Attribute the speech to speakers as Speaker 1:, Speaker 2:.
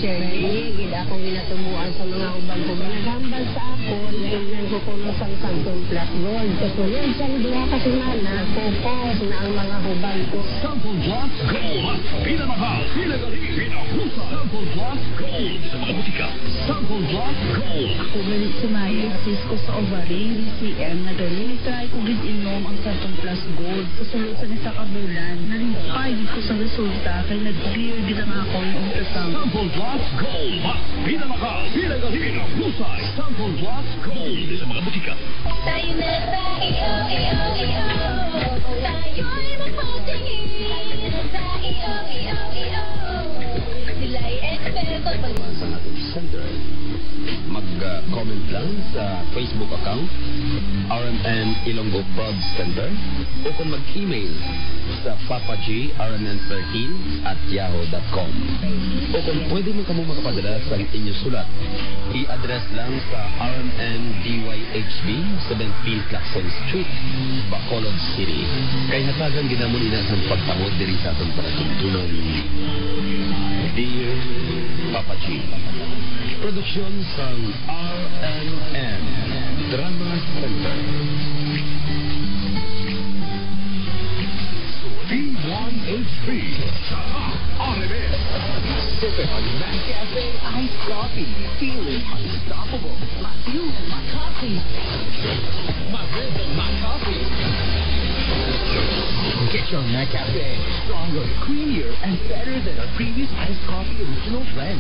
Speaker 1: Shirley, gid akong ginatumuan sa mga uban ko. Nagambal sa ako, naingnan ko kuno sang Sample Plus Gold. Kasunod sang duha ka semana, focus na ang mga uban ko.
Speaker 2: Sample Plus Gold. Pinamahal, pinagali, pinahusa. Sample Plus Gold. Sa mga butika. Sample Plus Gold.
Speaker 3: Ako galit sumayo, sis ko sa ovary, DCM, na galing try ko gid inom ang Sample Plus Gold. Susunod sa nisa kabulan, nalimpay ko sa resulta, kay nag-clear gid ang ako yung ultrasound.
Speaker 2: Sample Plus Gold. Mas pinamahal, pinagali, pinahusay. Sample Plus Gold. Sa mga butika.
Speaker 4: Tayo na sa iyo. Tayo'y magpatingin sa iyo. Sila'y eksperto pag...
Speaker 5: Sa ating center, mag-comment lang sa Facebook account RMN Ilonggo Fraud Center o kung mag-email sa papagrmn13@yahoo.com o kung pwede mo kamo makapadala sa inyong sulat, i-address lang sa RMN DYHB 17 Claxon Street, Bacolod City. Kay hatagan ginamon ina sa pagtangod diri sa atong paratuntunan. Dear Papa G, produksyon sang RMN Drama Center.
Speaker 2: D1HP sa RMN.
Speaker 6: Sipping on Mac Cafe iced coffee, feeling unstoppable. My fuel, my coffee, my rhythm, my coffee. Get your Mac Cafe stronger, creamier, and better than our previous iced coffee original blend.